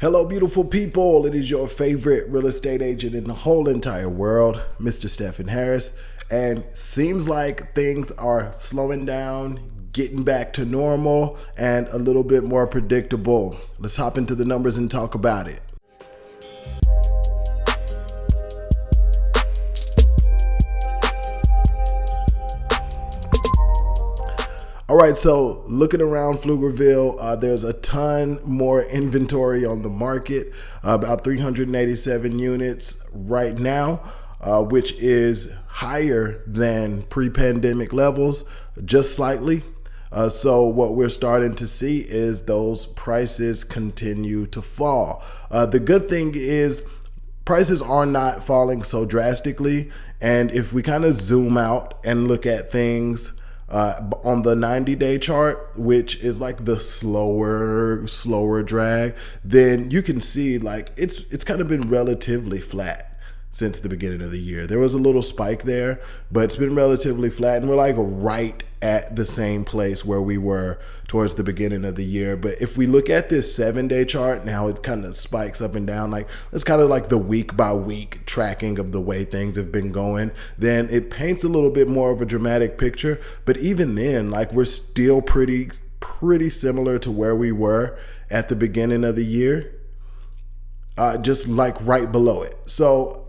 Hello, beautiful people. It is your favorite real estate agent in the whole entire world, Mr. Stephen Harris. And seems like things are slowing down, getting back to normal, and a little bit more predictable. Let's hop into the numbers and talk about it. All right, so looking around Pflugerville, there's a ton more inventory on the market, about 387 units right now, which is higher than pre-pandemic levels, just slightly. So what we're starting to see is those prices continue to fall. The good thing is prices are not falling so drastically. And if we kind of zoom out and look at things on the 90-day chart, which is like the slower drag, then you can see like it's kind of been relatively flat since the beginning of the year. There was a little spike there, but it's been relatively flat, and we're like right at the same place where we were towards the beginning of the year. But if we look at this 7-day chart, now it kind of spikes up and down. Like it's kind of like the week by week tracking of the way things have been going. Then it paints a little bit more of a dramatic picture. But even then, like we're still pretty similar to where we were at the beginning of the year, just like right below it. So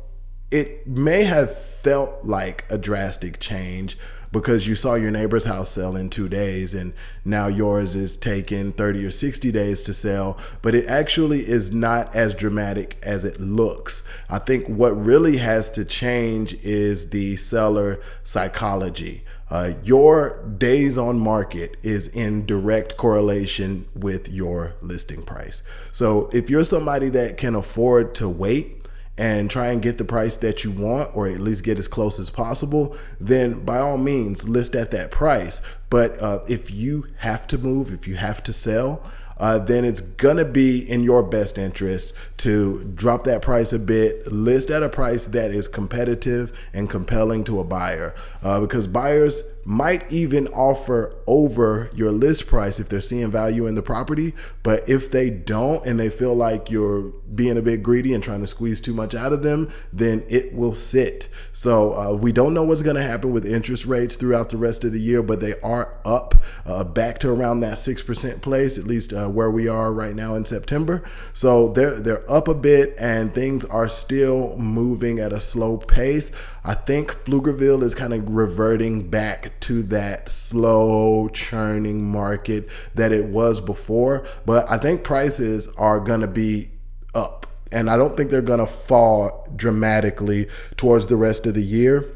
it may have felt like a drastic change because you saw your neighbor's house sell in 2 days and now yours is taking 30 or 60 days to sell, but it actually is not as dramatic as it looks. I think what really has to change is the seller psychology. Your days on market is in direct correlation with your listing price. So if you're somebody that can afford to wait and try and get the price that you want, or at least get as close as possible, then by all means list at that price. But if you have to move, if you have to sell, then it's gonna be in your best interest to drop that price a bit, list at a price that is competitive and compelling to a buyer, because buyers might even offer over your list price if they're seeing value in the property. But if they don't and they feel like you're being a bit greedy and trying to squeeze too much out of them, then it will sit. So we don't know what's going to happen with interest rates throughout the rest of the year, but they are up back to around that 6% place, at least where we are right now in September. So they're up a bit and things are still moving at a slow pace. I think Pflugerville is kind of reverting back to that slow churning market that it was before, but I think prices are going to be up, and I don't think they're going to fall dramatically towards the rest of the year.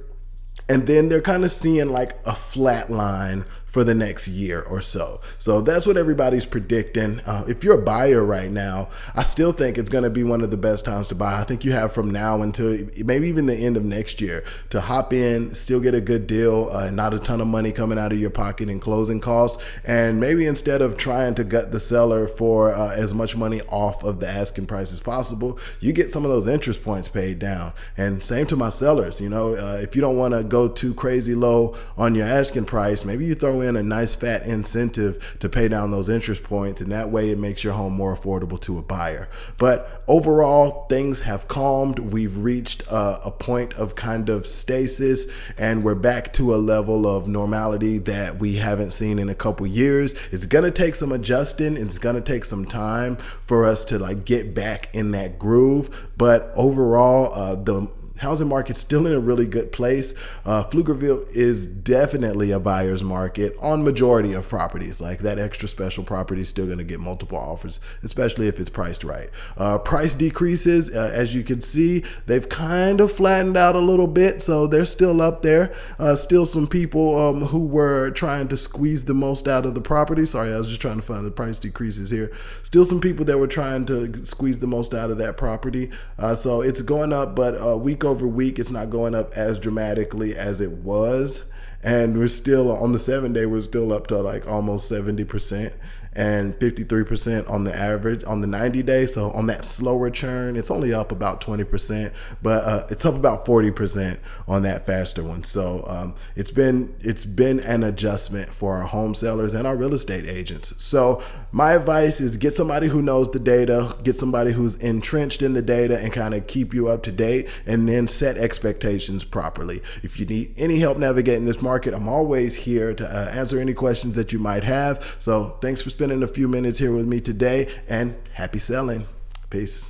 And then they're kind of seeing like a flat line for the next year or so. So that's what everybody's predicting. If you're a buyer right now, I still think it's going to be one of the best times to buy. I think you have from now until maybe even the end of next year to hop in, still get a good deal, not a ton of money coming out of your pocket in closing costs. And maybe instead of trying to gut the seller for as much money off of the asking price as possible, you get some of those interest points paid down. And same to my sellers, you know, if you don't want to go too crazy low on your asking price, maybe you throw in a nice fat incentive to pay down those interest points, and that way it makes your home more affordable to a buyer. But overall, things have calmed. We've reached a point of kind of stasis, and we're back to a level of normality that we haven't seen in a couple years. It's gonna take some adjusting. It's gonna take some time for us to like get back in that groove. But overall, the housing market's still in a really good place. Pflugerville is definitely a buyer's market on majority of properties. Like that extra special property is still going to get multiple offers, especially if it's priced right. Price decreases, as you can see, they've kind of flattened out a little bit, so they're still up there. Still some people who were trying to squeeze the most out of the property. Sorry, I was just trying to find the price decreases here. Still some people that were trying to squeeze the most out of that property. So it's going up, but week over week, it's not going up as dramatically as it was. And we're still on the 7-day, we're still up to like almost 70%. and 53% on the average on the 90-day. So on that slower churn, it's only up about 20%, but it's up about 40% on that faster one. So it's been an adjustment for our home sellers and our real estate agents. So my advice is get somebody who knows the data, get somebody who's entrenched in the data and kind of keep you up to date, and then set expectations properly. If you need any help navigating this market, I'm always here to answer any questions that you might have. So thanks for spending a few minutes here with me today, and happy selling. Peace.